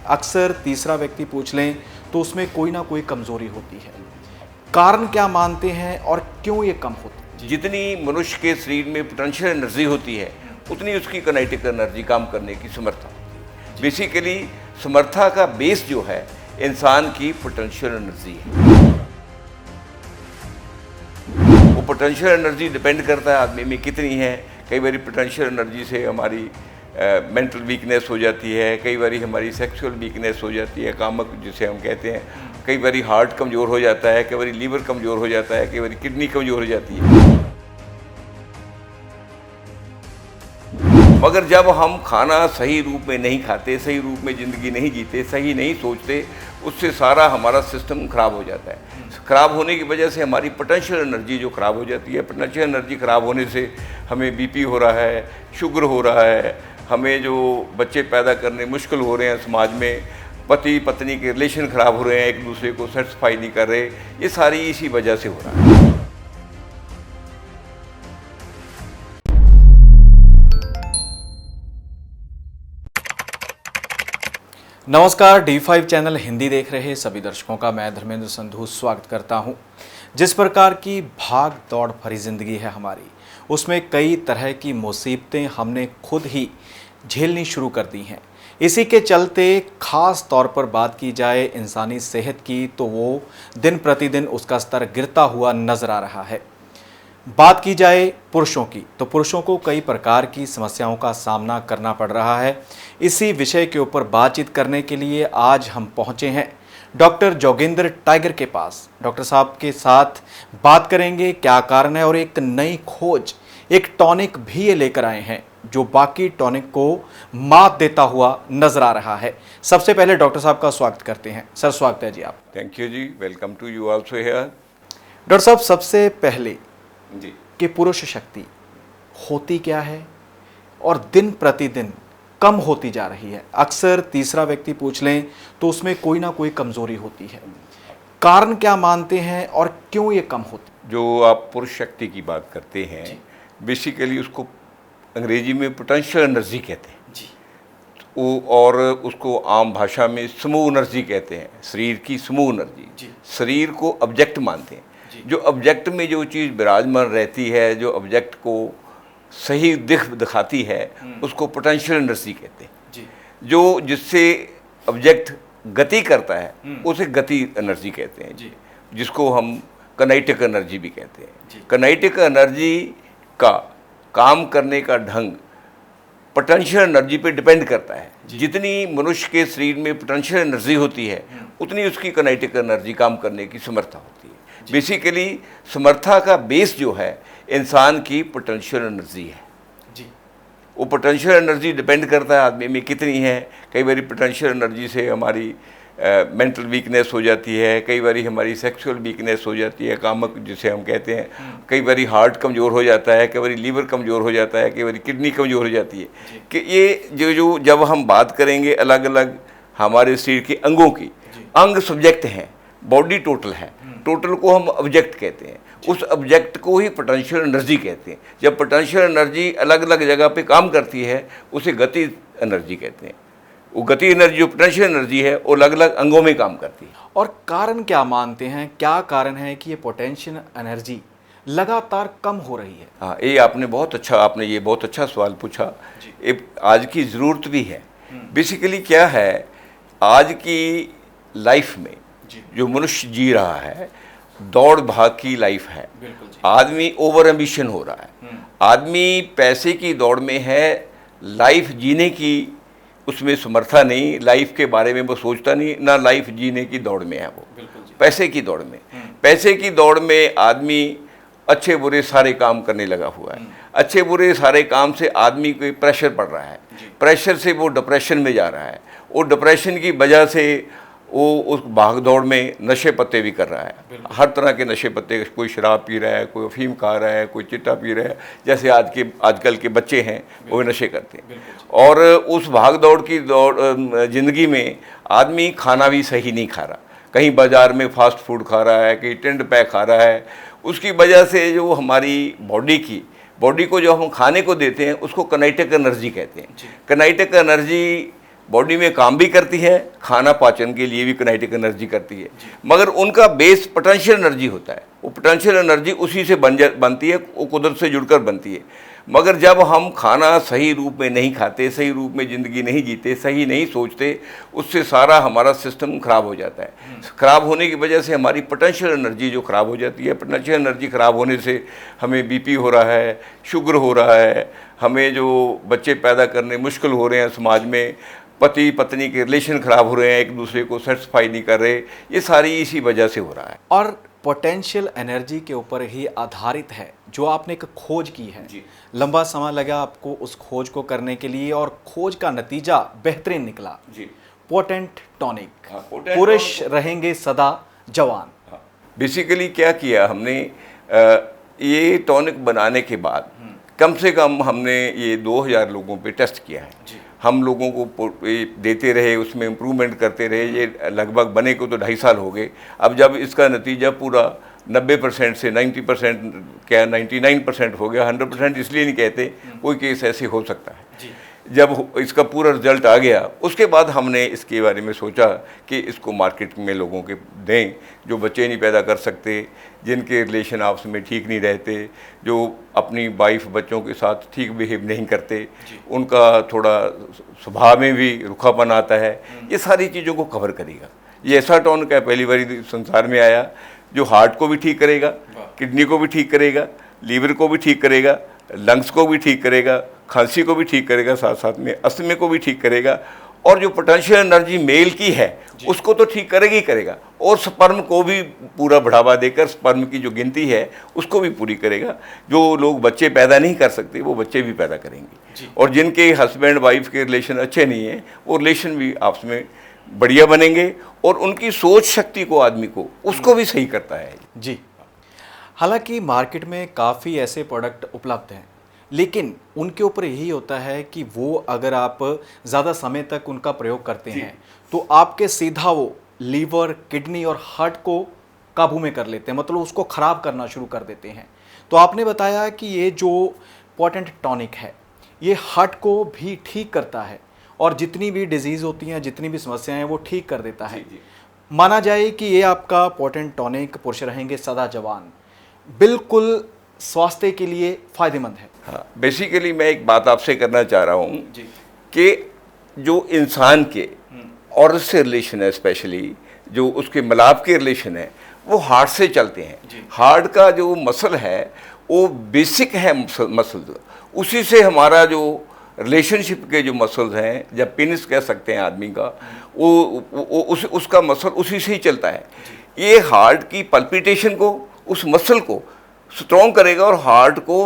अक्सर तीसरा व्यक्ति पूछ लें तो उसमें कोई ना कोई कमजोरी होती है। कारण क्या मानते हैं और क्यों ये कम होती है? जितनी मनुष्य के शरीर में पोटेंशियल एनर्जी होती है उतनी उसकी काइनेटिक एनर्जी काम करने की समर्था होती है। बेसिकली समर्था का बेस जो है इंसान की पोटेंशियल एनर्जी है। वो पोटेंशियल एनर्जी डिपेंड करता है आदमी में कितनी है। कई बार पोटेंशियल एनर्जी से हमारी मेंटल वीकनेस हो जाती है, कई बार हमारी सेक्सुअल वीकनेस हो जाती है, कामक जिसे हम कहते हैं। कई बार हार्ट कमज़ोर हो जाता है, कई बार लीवर कमज़ोर हो जाता है, कई बार किडनी कमज़ोर हो जाती है। मगर जब हम खाना सही रूप में नहीं खाते, सही रूप में ज़िंदगी नहीं जीते, सही नहीं सोचते, उससे सारा हमारा सिस्टम ख़राब हो जाता है। ख़राब होने की वजह से हमारी पोटेंशियल एनर्जी जो ख़राब हो जाती है, पोटेंशियल एनर्जी ख़राब होने से हमें बीपी हो रहा है, शुगर हो रहा है, हमें जो बच्चे पैदा करने मुश्किल हो रहे हैं, समाज में पति पत्नी के रिलेशन ख़राब हो रहे हैं, एक दूसरे को सेटिस्फाई नहीं कर रहे, ये सारी इसी वजह से हो रहा है। नमस्कार, D5 चैनल हिंदी देख रहे सभी दर्शकों का मैं धर्मेंद्र संधू स्वागत करता हूं। जिस प्रकार की भाग दौड़ भरी जिंदगी है हमारी, उसमें कई तरह की मुसीबतें हमने खुद ही झेलनी शुरू कर दी हैं। इसी के चलते खास तौर पर बात की जाए इंसानी सेहत की, तो वो दिन प्रतिदिन उसका स्तर गिरता हुआ नजर आ रहा है। बात की जाए पुरुषों की, तो पुरुषों को कई प्रकार की समस्याओं का सामना करना पड़ रहा है। इसी विषय के ऊपर बातचीत करने के लिए आज हम पहुंचे हैं डॉक्टर जोगेंद्र टाइगर के पास। डॉक्टर साहब के साथ बात करेंगे क्या कारण है, और एक नई खोज, एक टॉनिक भी ये लेकर आए हैं जो बाकी टॉनिक को मात देता हुआ नजर आ रहा है। सबसे पहले डॉक्टर साहब का स्वागत करते हैं। सर, स्वागत है जी आप। थैंक यू जी, welcome to you also here. Doctor साहब, सबसे पहले जी कि पुरुष शक्ति होती क्या है और दिन प्रतिदिन कम होती जा रही है। अक्सर तीसरा व्यक्ति पूछ लें तो उसमें कोई ना कोई कमजोरी होती है। कारण क्या मानते हैं और क्यों ये कम होती है? जो आप पुरुष शक्ति की बात करते हैं, बेसिकली उसको अंग्रेजी में पोटेंशियल एनर्जी कहते हैं जी। और उसको आम भाषा में समूह एनर्जी कहते हैं। शरीर की समूह एनर्जी, जी। शरीर को ऑब्जेक्ट मानते हैं। जो ऑब्जेक्ट में जो चीज़ विराजमान रहती है, जो ऑब्जेक्ट को सही दिखाती है, उसको पोटेंशियल एनर्जी कहते हैं जी। जो जिससे ऑब्जेक्ट गति करता है उसे गति एनर्जी कहते हैं जी। जिसको हम काइनेटिक एनर्जी भी कहते हैं जी। काइनेटिक एनर्जी का काम करने का ढंग पोटेंशियल एनर्जी पे डिपेंड करता है। जितनी मनुष्य के शरीर में पोटेंशियल एनर्जी होती है उतनी उसकी काइनेटिक एनर्जी काम करने की समर्था होती है। बेसिकली समर्था का बेस जो है इंसान की पोटेंशियल एनर्जी है जी। वो पोटेंशियल एनर्जी डिपेंड करता है आदमी में कितनी है। कई बार पोटेंशियल एनर्जी से हमारी मेंटल वीकनेस हो जाती है, कई बार हमारी सेक्सुअल वीकनेस हो जाती है, कामक जिसे हम कहते हैं। कई बार हार्ट कमज़ोर हो जाता है, कई बार लीवर कमज़ोर हो जाता है, कई बार किडनी कमज़ोर हो जाती है। कि ये जो जब हम बात करेंगे अलग अलग हमारे शरीर के अंगों की, अंग सब्जेक्ट हैं, बॉडी टोटल है, टोटल को हम ऑब्जेक्ट कहते हैं। उस ऑब्जेक्ट को ही पोटेंशियल एनर्जी कहते हैं। जब पोटेंशियल एनर्जी अलग अलग जगह पे काम करती है उसे गति एनर्जी कहते हैं। वो गति एनर्जी जो पोटेंशियल एनर्जी है वो अलग अलग अंगों में काम करती है। और कारण क्या मानते हैं, क्या कारण है कि ये पोटेंशियल एनर्जी लगातार कम हो रही है? हाँ, ये आपने बहुत अच्छा सवाल पूछा। आज की ज़रूरत भी है। बेसिकली क्या है, आज की लाइफ में जो मनुष्य जी रहा है, दौड़ भाग की लाइफ है। आदमी ओवर एम्बिशन हो रहा है। आदमी पैसे की दौड़ में है, लाइफ जीने की उसमें समर्था नहीं, लाइफ के बारे में वो सोचता नहीं, ना लाइफ जीने की दौड़ में है वो, पैसे की दौड़ में। पैसे की दौड़ में आदमी अच्छे बुरे सारे काम करने लगा हुआ है। अच्छे बुरे सारे काम से आदमी को प्रेशर पड़ रहा है, प्रेशर से वो डिप्रेशन में जा रहा है। वो डिप्रेशन की वजह से वो उस भाग दौड़ में नशे पत्ते भी कर रहा है। हर तरह के नशे पत्ते, कोई शराब पी रहा है, कोई अफीम खा रहा है, कोई चिट्टा पी रहा है, जैसे आजकल के बच्चे हैं वो नशे करते हैं। और उस भाग दौड़ की ज़िंदगी में आदमी खाना भी सही नहीं खा रहा, कहीं बाज़ार में फास्ट फूड खा रहा है, कहीं टेंट पैक खा रहा है। उसकी वजह से जो हमारी बॉडी को जो हम खाने को देते हैं उसको काइनेटिक एनर्जी कहते हैं। काइनेटिक एनर्जी बॉडी में काम भी करती है, खाना पाचन के लिए भी काइनेटिक एनर्जी करती है, मगर उनका बेस पोटेंशियल एनर्जी होता है। वो पोटेंशियल एनर्जी उसी से बनती है, वो कुदरत से जुड़कर बनती है। मगर जब हम खाना सही रूप में नहीं खाते, सही रूप में ज़िंदगी नहीं जीते, सही नहीं सोचते, उससे सारा हमारा सिस्टम ख़राब हो जाता है। ख़राब होने की वजह से हमारी पोटेंशियल एनर्जी जो ख़राब हो जाती है, पोटेंशियल एनर्जी ख़राब होने से हमें बीपी हो रहा है, शुगर हो रहा है, हमें जो बच्चे पैदा करने मुश्किल हो रहे हैं, समाज में पति पत्नी के रिलेशन ख़राब हो रहे हैं, एक दूसरे को सेटिस्फाई नहीं कर रहे, ये सारी इसी वजह से हो रहा है। और पोटेंशियल एनर्जी के ऊपर ही आधारित है जो आपने एक खोज की है। लंबा समय लगा आपको उस खोज को करने के लिए और खोज का नतीजा बेहतरीन निकला। पोटेंट टॉनिक, पुरुष रहेंगे सदा जवान। बेसिकली क्या किया हमने, ये टॉनिक बनाने के बाद कम से कम हमने ये 2000 लोगों पे टेस्ट किया है। हम लोगों को देते रहे, उसमें इम्प्रूवमेंट करते रहे। ये लगभग बने को तो 2.5 साल हो गए। अब जब इसका नतीजा पूरा 90% से 90%, क्या 99% हो गया, 100% इसलिए नहीं कहते, कोई केस ऐसे हो सकता है। जब इसका पूरा रिजल्ट आ गया, उसके बाद हमने इसके बारे में सोचा कि इसको मार्केट में लोगों के दें जो बच्चे नहीं पैदा कर सकते, जिनके रिलेशन आपस में ठीक नहीं रहते, जो अपनी वाइफ बच्चों के साथ ठीक बिहेव नहीं करते, उनका थोड़ा स्वभाव में भी रुखापन आता है, ये सारी चीज़ों को कवर करेगा। ये ऐसा टॉनिक है, पहली बार संसार में आया, जो हार्ट को भी ठीक करेगा, किडनी को भी ठीक करेगा, लीवर को भी ठीक करेगा, लंग्स को भी ठीक करेगा, खांसी को भी ठीक करेगा, साथ साथ में अस्थमा को भी ठीक करेगा, और जो पोटेंशियल एनर्जी मेल की है उसको तो ठीक करेगा ही करेगा, और स्पर्म को भी पूरा बढ़ावा देकर स्पर्म की जो गिनती है उसको भी पूरी करेगा। जो लोग बच्चे पैदा नहीं कर सकते वो बच्चे भी पैदा करेंगे, और जिनके हस्बैंड वाइफ के रिलेशन अच्छे नहीं हैं वो रिलेशन भी आपस में बढ़िया बनेंगे, और उनकी सोच शक्ति को, आदमी को, उसको भी सही करता है। जी, हालांकि मार्केट में काफ़ी ऐसे प्रोडक्ट उपलब्ध हैं, लेकिन उनके ऊपर यही होता है कि वो अगर आप ज़्यादा समय तक उनका प्रयोग करते हैं तो आपके सीधा वो लीवर, किडनी और हार्ट को काबू में कर लेते हैं, मतलब उसको ख़राब करना शुरू कर देते हैं। तो आपने बताया कि ये जो पोटेंट टॉनिक है ये हार्ट को भी ठीक करता है, और जितनी भी डिजीज़ होती हैं, जितनी भी समस्याएं हैं वो ठीक कर देता है। माना जाए कि ये आपका पोटेंट टॉनिक, पुरुष रहेंगे सदा जवान, बिल्कुल स्वास्थ्य के लिए फ़ायदेमंद है। हाँ, बेसिकली मैं एक बात आपसे करना चाह रहा हूँ कि जो इंसान के औरत से रिलेशन है, स्पेशली जो उसके मिलाप के रिलेशन है, वो हार्ट से चलते हैं। हार्ट का जो मसल है वो बेसिक है मसल, उसी से हमारा जो रिलेशनशिप के जो मसल्स हैं, जब पेनिस कह सकते हैं आदमी का, उसका मसल उसी से ही चलता है। ये हार्ट की पल्पिटेशन को, उस मसल को स्ट्रॉन्ग करेगा और हार्ट को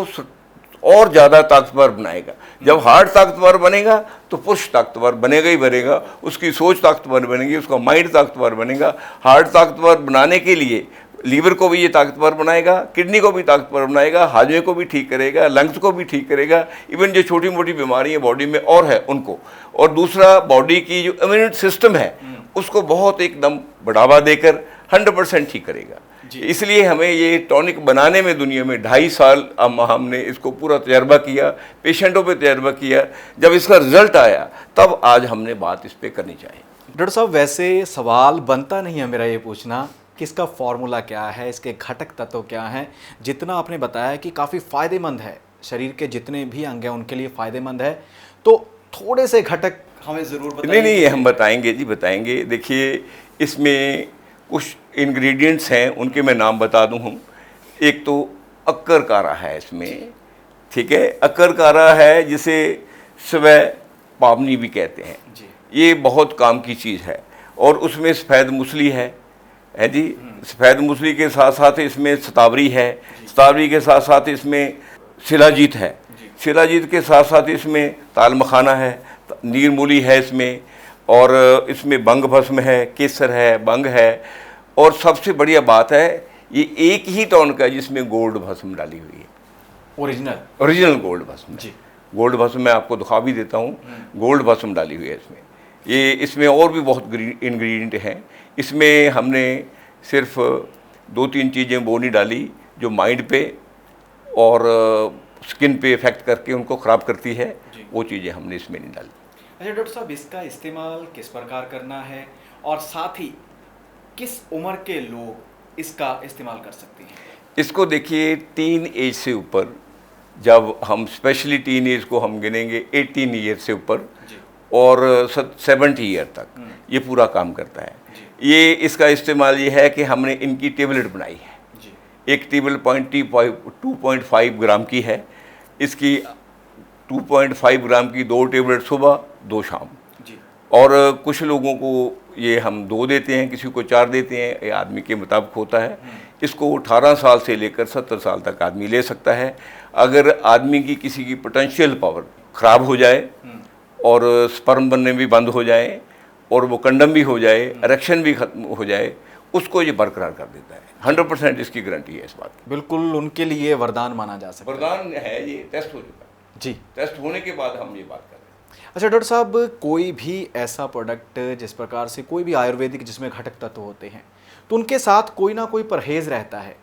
और ज़्यादा ताकतवर बनाएगा। जब हार्ट ताकतवर बनेगा तो पुरुष ताकतवर बनेगा ही बनेगा, उसकी सोच ताकतवर बनेगी, उसका माइंड ताकतवर बनेगा। हार्ट ताकतवर बनाने के लिए लीवर को भी ये ताकतवर बनाएगा, किडनी को भी ताकतवर बनाएगा, हाजमे को भी ठीक करेगा, लंग्स को भी ठीक करेगा, इवन जो छोटी मोटी बीमारियाँ बॉडी में और है उनको। और दूसरा, बॉडी की जो इम्यूनिटी सिस्टम है उसको बहुत एकदम बढ़ावा देकर 100% ठीक करेगा। इसलिए हमें ये टॉनिक बनाने में दुनिया में 2.5 साल हमने इसको पूरा तजर्बा किया, पेशेंटों पे तजर्बा किया। जब इसका रिजल्ट आया तब आज हमने बात इस पे करनी चाहिए। डॉक्टर साहब, वैसे सवाल बनता नहीं है मेरा ये पूछना कि इसका फॉर्मूला क्या है, इसके घटक तत्व क्या हैं। जितना आपने बताया कि काफ़ी फ़ायदेमंद है, शरीर के जितने भी अंग हैं उनके लिए फ़ायदेमंद है, तो थोड़े से घटक हमें ज़रूर बताइए। नहीं, हम बताएंगे जी, बताएंगे। देखिए, इसमें कुछ इंग्रेडिएंट्स हैं, उनके मैं नाम बता दूँ हम। एक तो अक्कर कारा है इसमें, ठीक है, अक्कर कारा है जिसे स्वे पावनी भी कहते हैं। ये बहुत काम की चीज़ है। और उसमें सफ़ेद मूसली है जी, सफ़ेद मूसली के साथ साथ इसमें शतावरी है, शतावरी के साथ साथ इसमें शिलाजीत है, शिलाजीत के साथ साथ इसमें ताल मखाना है, नीर मूली है इसमें, और इसमें बंग भस्म है, केसर है, बंग है। और सबसे बढ़िया बात है, ये एक ही टॉनिक है जिसमें गोल्ड भस्म डाली हुई है, ओरिजिनल गोल्ड भस्म जी। गोल्ड भस्म मैं आपको दिखा भी देता हूँ, गोल्ड भस्म डाली हुई है इसमें। ये इसमें और भी बहुत इंग्रेडिएंट हैं। इसमें हमने सिर्फ 2-3 चीज़ें वो नहीं डाली जो माइंड पे और स्किन पे इफ़ेक्ट करके उनको ख़राब करती है, वो चीज़ें हमने इसमें नहीं डाली। अच्छा डॉक्टर साहब, इसका इस्तेमाल किस प्रकार करना है और साथ ही किस उम्र के लोग इसका इस्तेमाल कर सकते हैं? इसको देखिए, टीन एज से ऊपर, जब हम स्पेशली टीन एज को हम गिनेंगे 18 ईयर से ऊपर जी। और 70 ईयर तक ये पूरा काम करता है। ये इसका इस्तेमाल ये है कि हमने इनकी टेबलेट बनाई है। जी। एक टेबल 2.5 ग्राम की है। इसकी 2.5 ग्राम की 2 टेबलेट सुबह 2 शाम। जी। और कुछ लोगों को ये हम 2 देते हैं, किसी को 4 देते हैं, ये आदमी के मुताबिक होता है। इसको 18 साल से लेकर 70 साल तक आदमी ले सकता है। अगर आदमी की किसी की पोटेंशियल पावर ख़राब हो जाए और स्पर्म बनने भी बंद हो जाए और वो कंडम भी हो जाए, इरेक्शन भी खत्म हो जाए, उसको ये बरकरार कर देता है। 100% इसकी गारंटी है इस बात की। बिल्कुल उनके लिए वरदान माना जा सकता है। वरदान है, ये टेस्ट हो चुका है। जी। टेस्ट होने के बाद हम ये बात कर रहे हैं। अच्छा डॉक्टर साहब, कोई भी ऐसा प्रोडक्ट जिस प्रकार से कोई भी आयुर्वेदिक जिसमें घटक तत्व होते हैं, तो उनके साथ कोई ना कोई परहेज़ रहता है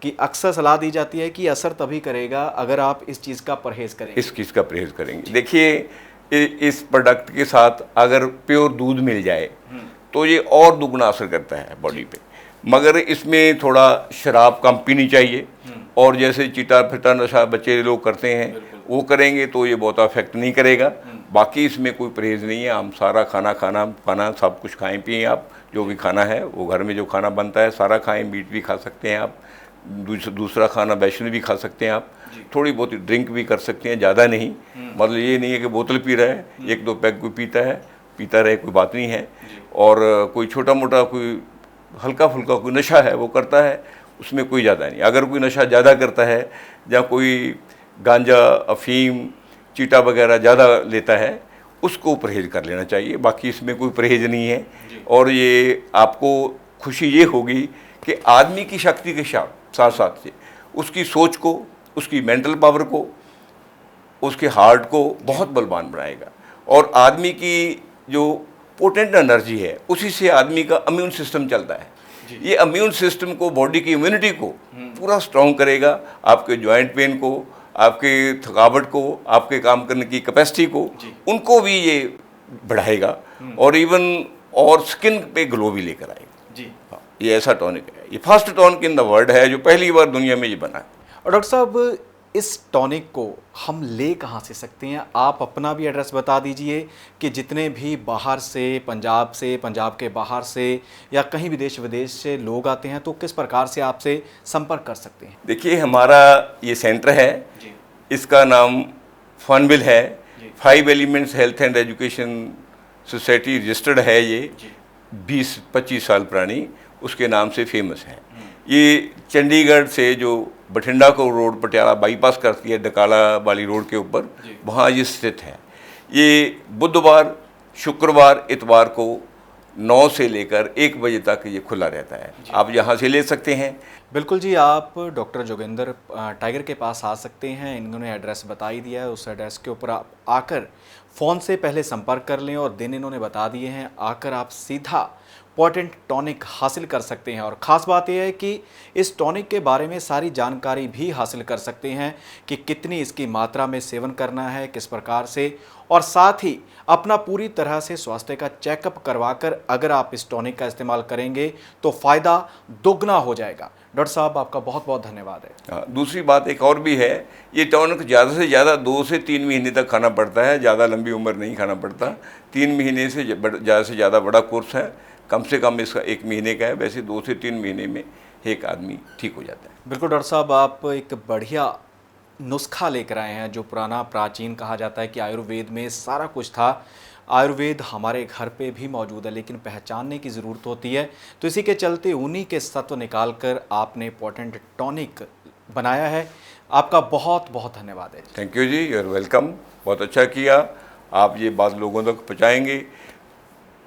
कि अक्सर सलाह दी जाती है कि असर तभी करेगा अगर आप इस चीज़ का परहेज़ करेंगे। इस चीज़ का परहेज़ करेंगे। देखिए, इस प्रोडक्ट के साथ अगर प्योर दूध मिल जाए तो ये और दुगना असर करता है बॉडी पे, मगर इसमें थोड़ा शराब कम पीनी चाहिए। और जैसे चिटा फिटा नशा बच्चे लोग करते हैं वो करेंगे तो ये बहुत अफेक्ट नहीं करेगा। बाकी इसमें कोई परहेज़ नहीं है। हम सारा खाना सब कुछ खाएं पिएँ। आप जो भी खाना है वो घर में जो खाना बनता है सारा खाएं। मीट भी खा सकते हैं आप, दूसरा खाना वैष्णव भी खा सकते हैं आप, थोड़ी बहुत ड्रिंक भी कर सकते हैं, ज़्यादा नहीं। मतलब ये नहीं है कि बोतल पी रहा है, 1-2 पैग कोई पीता रहे, कोई बात नहीं है। और कोई छोटा मोटा कोई हल्का फुल्का कोई नशा है वो करता है, उसमें कोई ज़्यादा नहीं। अगर कोई नशा ज़्यादा करता है या कोई गांजा अफीम चीटा वगैरह ज़्यादा लेता है, उसको परहेज़ कर लेना चाहिए। बाकी इसमें कोई परहेज़ नहीं है। और ये आपको खुशी ये होगी कि आदमी की शक्ति के साथ साथ से उसकी सोच को, उसकी मेंटल पावर को, उसके हार्ट को बहुत बलवान बनाएगा। और आदमी की जो पोटेंट एनर्जी है उसी से आदमी का इम्यून सिस्टम चलता है। ये इम्यून सिस्टम को, बॉडी की इम्यूनिटी को पूरा स्ट्रॉन्ग करेगा। आपके जॉइंट पेन को, आपके थकावट को, आपके काम करने की कैपेसिटी को, उनको भी ये बढ़ाएगा। और इवन और स्किन पे ग्लो भी लेकर आएगा। जी। हाँ, ये ऐसा टॉनिक है। ये first tonic in the world है जो पहली बार दुनिया में ये बना है। और डॉक्टर साहब, इस टॉनिक को हम ले कहाँ से सकते हैं? आप अपना भी एड्रेस बता दीजिए कि जितने भी बाहर से, पंजाब के बाहर से या कहीं भी देश विदेश से लोग आते हैं तो किस प्रकार से आपसे संपर्क कर सकते हैं? देखिए, हमारा ये सेंटर है जी। इसका नाम फनविल है। 5 elements health and education society registered है। ये 20-25 साल पुरानी उसके नाम से फेमस है। ये चंडीगढ़ से जो बठिंडा को रोड पटियाला बाईपास करती है, डकाला वाली रोड के ऊपर, वहाँ ये स्थित है। ये बुधवार, शुक्रवार, इतवार को 9 से लेकर 1 बजे तक ये खुला रहता है। आप यहाँ से ले सकते हैं। बिल्कुल जी, आप डॉक्टर जोगेंद्र टाइगर के पास आ सकते हैं। इन्होंने एड्रेस बता ही दिया है। उस एड्रेस के ऊपर आप आकर फ़ोन से पहले संपर्क कर लें और दिन इन्होंने बता दिए हैं। आकर आप सीधा पोटेंट टॉनिक हासिल कर सकते हैं। और ख़ास बात यह है कि इस टॉनिक के बारे में सारी जानकारी भी हासिल कर सकते हैं कि कितनी इसकी मात्रा में सेवन करना है, किस प्रकार से, और साथ ही अपना पूरी तरह से स्वास्थ्य का चेकअप करवाकर अगर आप इस टॉनिक का इस्तेमाल करेंगे तो फ़ायदा दोगुना हो जाएगा। डॉक्टर साहब, आपका बहुत बहुत धन्यवाद है। हाँ, दूसरी बात एक और भी है। ये टॉनिक ज़्यादा से ज़्यादा 2 से 3 महीने तक खाना पड़ता है। ज़्यादा लंबी उम्र नहीं खाना पड़ता। 3 महीने से ज़्यादा बड़ा कोर्स है। कम से कम इसका 1 महीने का है। वैसे 2 से 3 महीने में एक आदमी ठीक हो जाता है। बिल्कुल डॉक्टर साहब, आप एक बढ़िया नुस्खा लेकर आए हैं जो पुराना प्राचीन कहा जाता है कि आयुर्वेद में सारा कुछ था। आयुर्वेद हमारे घर पे भी मौजूद है लेकिन पहचानने की ज़रूरत होती है। तो इसी के चलते उन्हीं के सत्व निकाल कर आपने पोटेंट टॉनिक बनाया है। आपका बहुत बहुत धन्यवाद है। थैंक यू जी, यू आर वेलकम। बहुत अच्छा किया। आप ये बात लोगों तक पहुँचाएंगे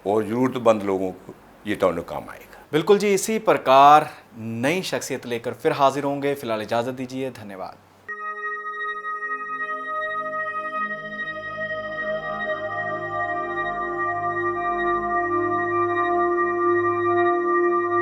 और ज़रूरतमंद लोगों को ये टॉनिक काम आएगा। बिल्कुल जी, इसी प्रकार नई शख्सियत लेकर फिर हाजिर होंगे। फिलहाल इजाज़त दीजिए। धन्यवाद।